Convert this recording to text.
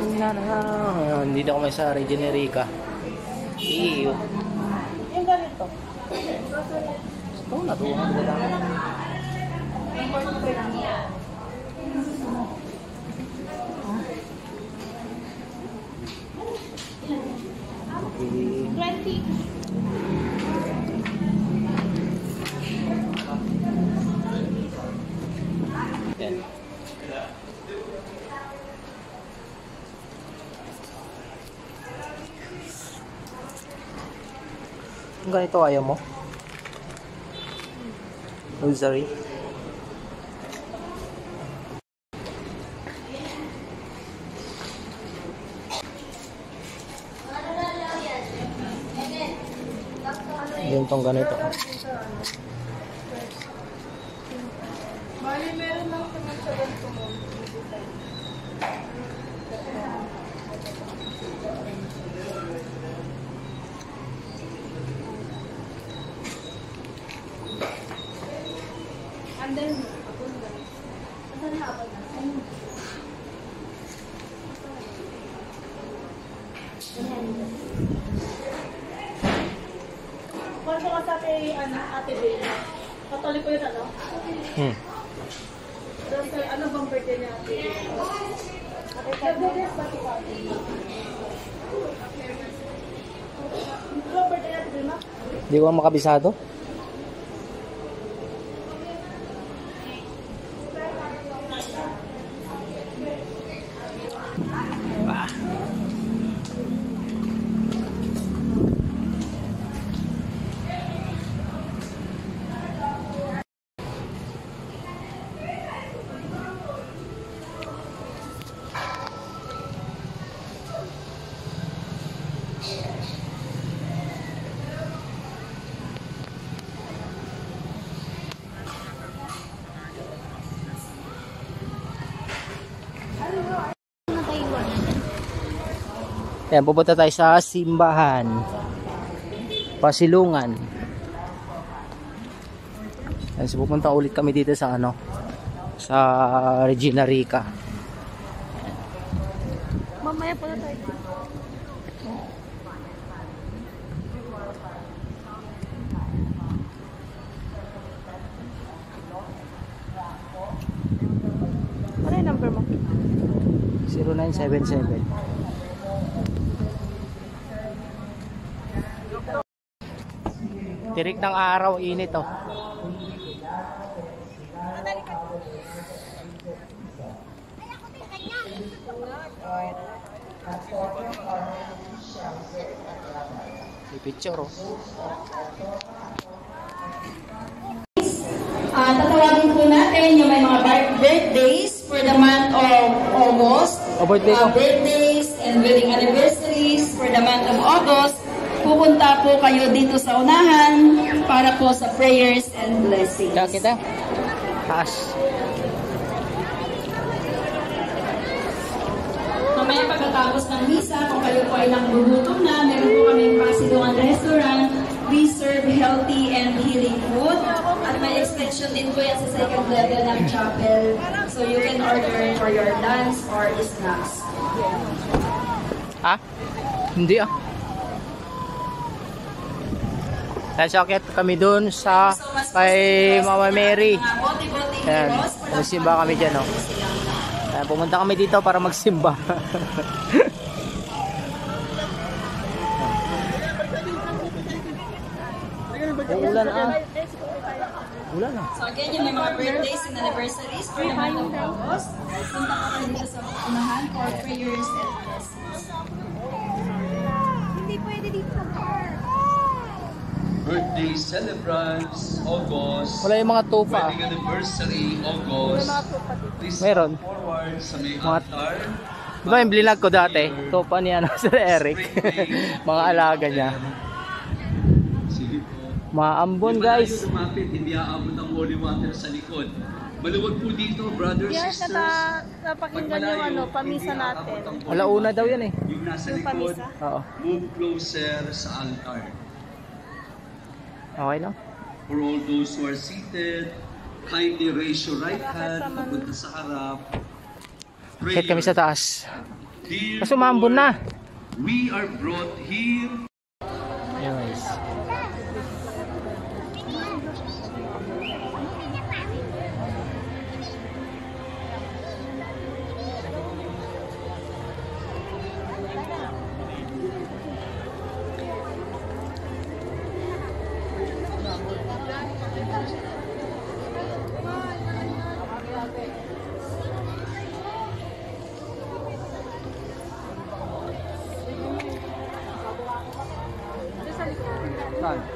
Hindi na ako may sa Regenerica. Iyo. Yung ganito. Ito na, 200 lang. Okay. 20. Yan. Kung ganito ayaw mo? Rosary. Yung tong ganito. Bali, meron lang naman sa ganito mo. And then, asan na ako na? Kung ka sa Ate Bea, patuloy ko yun, ano? Kasi ano bang birthday niya? Nag-birthday ba ito ka? Ano bang birthday niya, Dilma? Di ko makabisado. Ayan, pupunta tayo sa simbahan. Pasilungan. Ayan, so pupunta ulit kami dito sa ano, sa Regenerica. Mamaya pala tayo. Ano yung number mo? 0977. Tirik ng araw, init oh. May picture oh. Tatawagin po natin yung may mga birthdays for the month of August. Birthday ko. Birthdays and wedding anniversaries for the month of August. Pupunta po kayo dito sa unahan para po sa prayers and blessings. Kaya kita. Taas. Mamaya pagkatapos ng misa, kung kayo po ay nanggugutom na, meron po kami Pasilungan Restaurant. We serve healthy and healing food. At may extension din po yan sa second level ng chapel. So you can order for your lunch or snacks. Ha? Hindi ah. Sasakit kami dun sa kay Mama Mary. Ayan, magsimba kami dyan oh. Ayan, pumunta kami dito para magsimba. Ulan ah. Ulan ah. So again, yung may mga birthdays and anniversaries for the month of August. Punta ka rin dito sa unahan for prayers and blessings. Hindi pwede dito. Birthday celebrants, August. Wala yung mga tupa. Wedding anniversary, August. Please Meron. come forward sa may Mga- altar. Diba yung blilag ko dati? Tupa niya Sir Eric. Mga alaga niya. Sige po. Maambon guys. Hindi lumapit, hindi aabot ang holy water sa likod. Maluwag po dito, brothers, Yes, sisters. napakinggan yung ano, pamisa natin. Alauna daw yan eh. Yung nasa Yung likod, pamisa. Oo. move closer sa altar. Okay lang. For all those who are seated, kindly raise your right hand papunta sa harap. Kahit kami sa taas. Dear Kaso maambon na. we are brought here. Anyways. Saan?